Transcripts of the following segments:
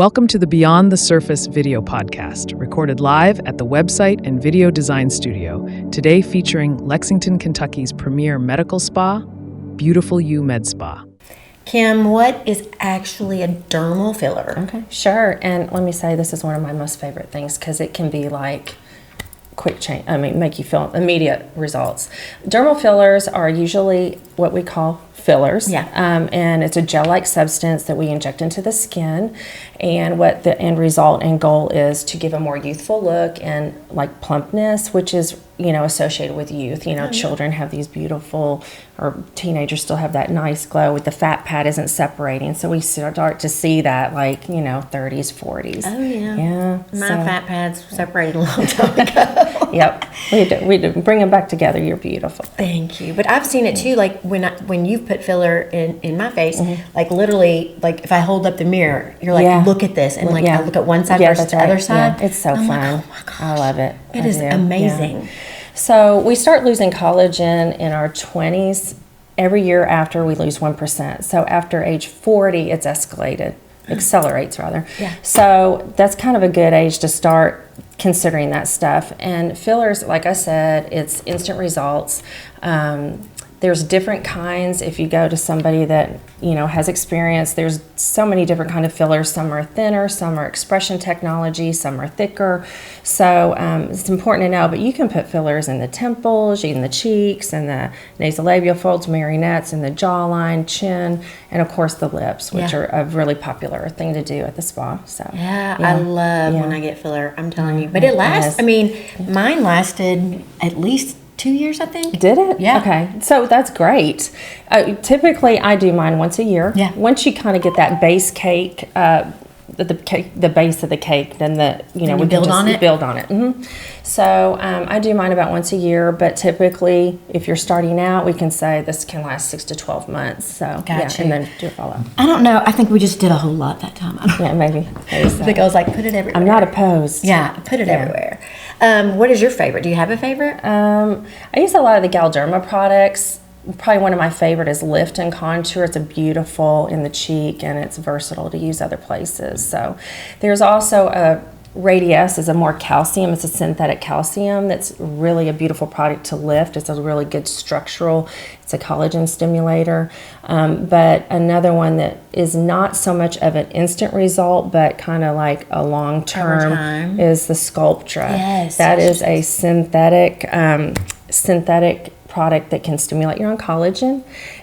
Welcome to the Beyond the Surface video podcast, recorded live at the website and video design studio, today featuring Lexington, Kentucky's premier medical spa, Beautiful You Med Spa. Kim, what is actually a dermal filler? Okay, sure. And let me say, this is one of my most favorite things because it can be like quick change. Make you feel immediate results. Dermal fillers are usually what we call fillers. Yeah. And it's a gel-like substance that we inject into the skin. And what the end result and goal is to give a more youthful look and like plumpness, which is, associated with youth. Children have these beautiful, or teenagers still have that nice glow with the fat pad isn't separating. So we start to see that 30s, 40s. Oh, yeah. Yeah. My fat pads separated a long time ago. Yep. We do. Bring them back together. You're beautiful. Thank you. But I've seen it too, when you've put filler in my face, literally, if I hold up the mirror, you're like, look at this. And I look at one side versus the other side. Yeah. It's so fun. Like, oh my gosh. I love it. It is amazing. Yeah. So we start losing collagen in our 20s. Every year after, we lose 1%. So after age 40, it's accelerates rather. Yeah. So that's kind of a good age to start considering that stuff. And fillers, like I said, it's instant results. There's different kinds. If you go to somebody that has experience, there's so many different kind of fillers. Some are thinner, some are expression technology, some are thicker. So it's important to know. But you can put fillers in the temples, in the cheeks, and the nasolabial folds, marionettes, and the jawline, chin, and of course the lips, which are a really popular thing to do at the spa. So I love when I get filler. I'm telling you, but it lasts. Mine lasted at least 2 years, I think. Did it? Yeah. Okay. So that's great. Typically, I do mine once a year. Yeah. Once you kind of get that base cake, the base of the cake, then we build on it. Build on it. Mm-hmm. So I do mine about once a year, but typically, if you're starting out, we can say this can last 6 to 12 months. So gotcha. And then do it all up. I don't know. I think we just did a whole lot that time. Yeah, maybe. I think I was like, put it everywhere. I'm not opposed. Yeah, put it everywhere. What is your favorite? Do you have a favorite? I use a lot of the Galderma products. Probably one of my favorite is Lift and Contour. It's a beautiful in the cheek, and it's versatile to use other places. So there's also a Radius is a more calcium. It's a synthetic calcium that's really a beautiful product to lift. It's a really good structural. It's a collagen stimulator. But another one that is not so much of an instant result, but kind of like a long-term is the Sculptra. Yes. That is a synthetic product that can stimulate your own collagen,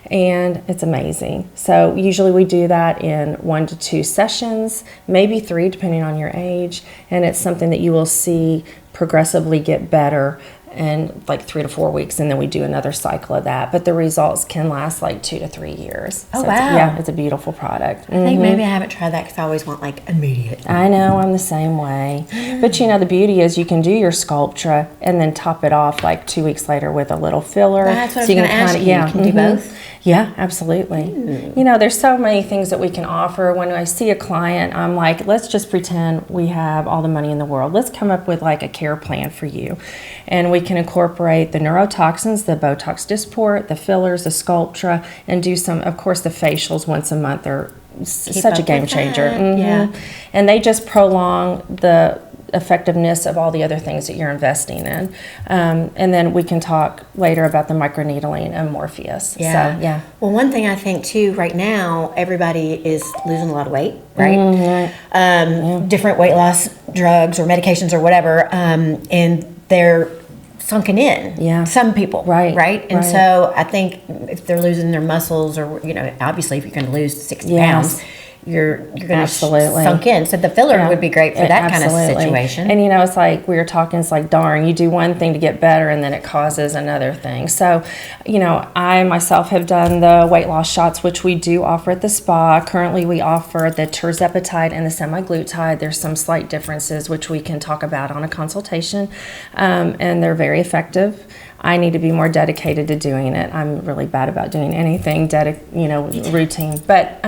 and it's amazing. So usually we do that in 1 to 2 sessions, maybe 3 depending on your age, and it's something that you will see progressively get better in 3 to 4 weeks, and then we do another cycle of that. But the results can last 2 to 3 years. Oh, so wow. It's a beautiful product. I think maybe I haven't tried that because I always want immediate. I know, I'm the same way. But the beauty is you can do your Sculptra and then top it off 2 weeks later with a little filler. That's what I was going to ask you. You can do both? Yeah, absolutely. There's so many things that we can offer. When I see a client, I'm like, let's just pretend we have all the money in the world. Let's come up with a care plan for you. And we can incorporate the neurotoxins, the Botox Dysport, the fillers, the Sculptra, and do some, of course, the facials once a month are such a game changer. Yeah. And they just prolong the effectiveness of all the other things that you're investing in. And then we can talk later about the microneedling and Morpheus. Yeah. So, Well, one thing I think too, right now, everybody is losing a lot of weight, right? Different weight loss drugs or medications or whatever, and they're sunken in. Yeah. Some people. Right. And so I think if they're losing their muscles, or obviously if you're going to lose 60 pounds, you're going to sunk in. So the filler would be great for that kind of situation. And it's we were talking, it's darn, you do one thing to get better and then it causes another thing. So, I myself have done the weight loss shots, which we do offer at the spa. Currently we offer the tirzepatide and the semaglutide. There's some slight differences which we can talk about on a consultation, and they're very effective. I need to be more dedicated to doing it. I'm really bad about doing anything routine, but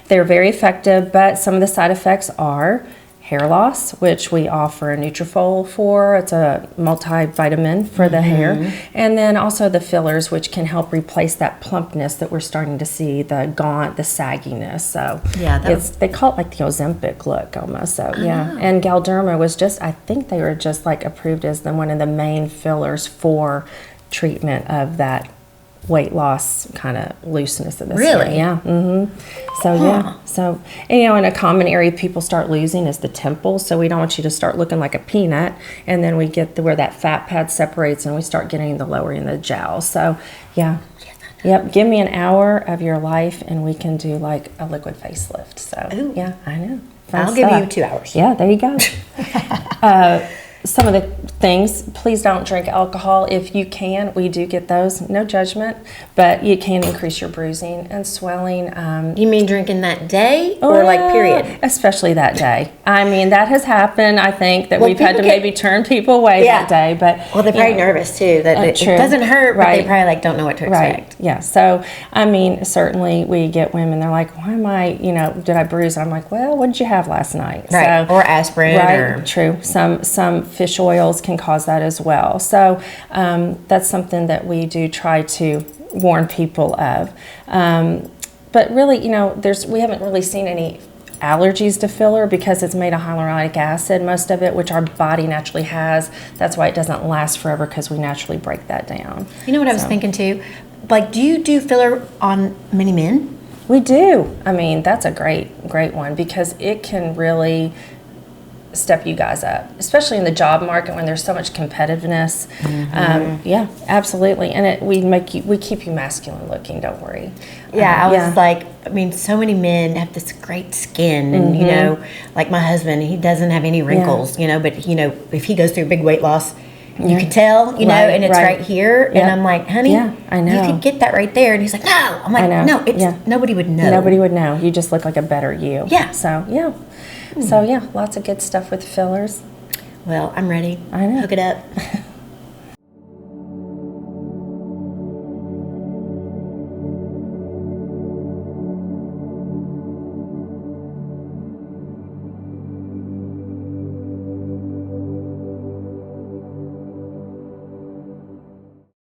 they're very effective. But some of the side effects are hair loss, which we offer a Nutrafol for. It's a multivitamin for the hair. And then also the fillers, which can help replace that plumpness that we're starting to see, the gaunt, the sagginess. So Yeah, they call it like the Ozempic look almost. So yeah. And Galderma was just, I think they were just like approved as one of the main fillers for treatment of that weight loss kind of looseness of the Really? skin. Yeah. So yeah. So, and, and a common area people start losing is the temples. So we don't want you to start looking like a peanut, and then we get where that fat pad separates, and we start getting the lowering the jowls. So yeah. Yep. Give me an hour of your life, and we can do like a liquid facelift. So yeah, I know. Fun I'll stuff. give you 2 hours. Yeah, there you go. Some of the things, please don't drink alcohol. If you can, we do get those. No judgment, but it can increase your bruising and swelling. You mean drinking that day or like period? Especially that day. I mean, that has happened. I think that we've had to maybe turn people away that day. But well, they're probably nervous too. That it doesn't hurt, but they probably like don't know what to expect. Yeah. So, I mean, certainly we get women. They're like, "Why am I? Did I bruise?" I'm like, "Well, what did you have last night?" Right. So, or aspirin. Right. Or... True. Some fish oils can cause that as well. So that's something that we do try to warn people of. But really, we haven't really seen any allergies to filler because it's made of hyaluronic acid, most of it, which our body naturally has. That's why it doesn't last forever, because we naturally break that down. You know what I was thinking too? Like, do you do filler on many men? We do. I mean, that's a great one, because it can really step you guys up, especially in the job market when there's so much competitiveness. Yeah, absolutely. And we keep you masculine looking, don't worry. Yeah, I was like, I mean, so many men have this great skin, and like my husband, he doesn't have any wrinkles, but if he goes through big weight loss, you can tell, and it's right here. And I'm like, honey, I know. You could get that right there. And he's like, no. I'm like, no, nobody would know. Nobody would know. You just look like a better you. Yeah. So, yeah. So, yeah, lots of good stuff with fillers. Well, I'm ready. I know. Hook it up.